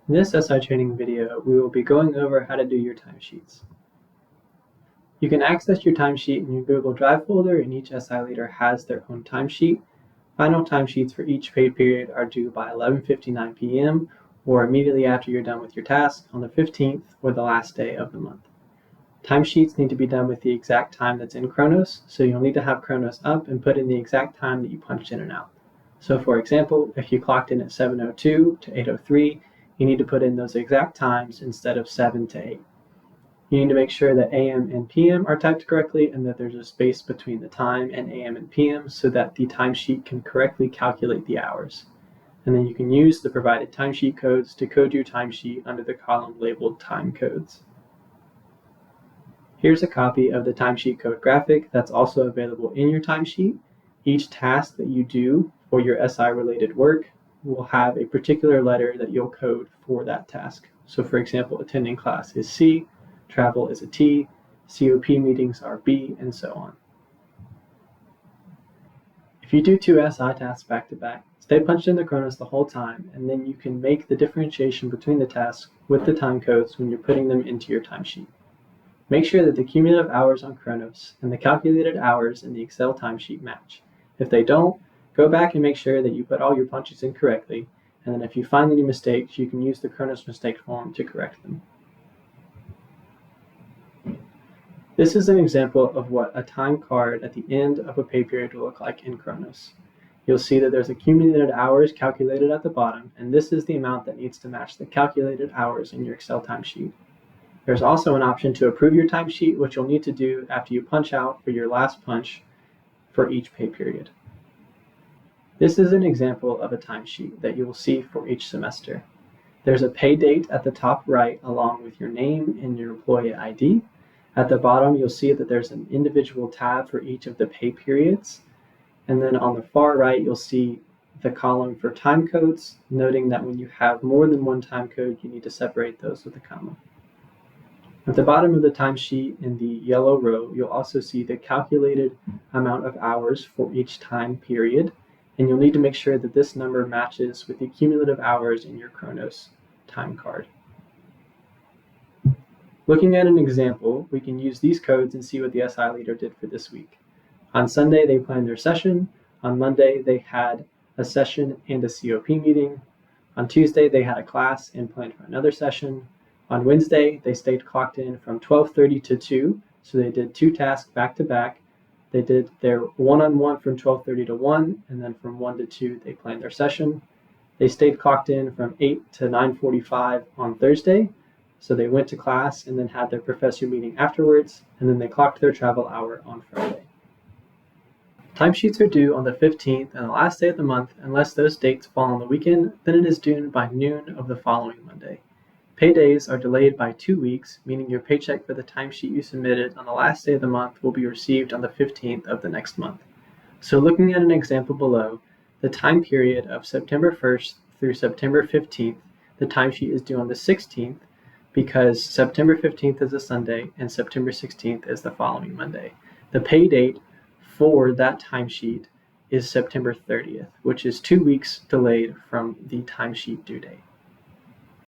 In this SI training video, we will be going over how to do your timesheets. You can access your timesheet in your Google Drive folder, and each SI leader has their own timesheet. Final timesheets for each pay period are due by 11:59 p.m. or immediately after you're done with your task on the 15th or the last day of the month. Timesheets need to be done with the exact time that's in Kronos, so you'll need to have Kronos up and put in the exact time that you punched in and out. So for example, if you clocked in at 7:02 to 8:03, you need to put in those exact times instead of 7 to 8. You need to make sure that AM and PM are typed correctly and that there's a space between the time and AM and PM so that the timesheet can correctly calculate the hours. And then you can use the provided timesheet codes to code your timesheet under the column labeled time codes. Here's a copy of the timesheet code graphic that's also available in your timesheet. Each task that you do for your SI related work will have a particular letter that you'll code for that task. So for example, attending class is C, travel is a T, COP meetings are B, and so on. If you do two SI tasks back to back, stay punched in the Kronos the whole time, and then you can make the differentiation between the tasks with the time codes when you're putting them into your timesheet. Make sure that the cumulative hours on Kronos and the calculated hours in the Excel timesheet match. If they don't, go back and make sure that you put all your punches in correctly, and then if you find any mistakes, you can use the Kronos mistake form to correct them. This is an example of what a time card at the end of a pay period will look like in Kronos. You'll see that there's accumulated hours calculated at the bottom, and this is the amount that needs to match the calculated hours in your Excel timesheet. There's also an option to approve your timesheet, which you'll need to do after you punch out for your last punch for each pay period. This is an example of a timesheet that you will see for each semester. There's a pay date at the top right along with your name and your employee ID. At the bottom, you'll see that there's an individual tab for each of the pay periods. And then on the far right, you'll see the column for time codes, noting that when you have more than one time code, you need to separate those with a comma. At the bottom of the timesheet in the yellow row, you'll also see the calculated amount of hours for each time period, and you'll need to make sure that this number matches with the cumulative hours in your Kronos time card. Looking at an example, we can use these codes and see what the SI leader did for this week. On Sunday, they planned their session. On Monday, they had a session and a COP meeting. On Tuesday, they had a class and planned for another session. On Wednesday, they stayed clocked in from 12:30 to 2, so they did two tasks back to back. They did their one-on-one from 12:30 to 1, and then from 1 to 2, they planned their session. They stayed clocked in from 8 to 9:45 on Thursday, so they went to class and then had their professor meeting afterwards, and then they clocked their travel hour on Friday. Timesheets are due on the 15th and the last day of the month. Unless those dates fall on the weekend, then it is due by noon of the following Monday. Paydays are delayed by 2 weeks, meaning your paycheck for the timesheet you submitted on the last day of the month will be received on the 15th of the next month. So looking at an example below, the time period of September 1st through September 15th, the timesheet is due on the 16th because September 15th is a Sunday and September 16th is the following Monday. The pay date for that timesheet is September 30th, which is 2 weeks delayed from the timesheet due date.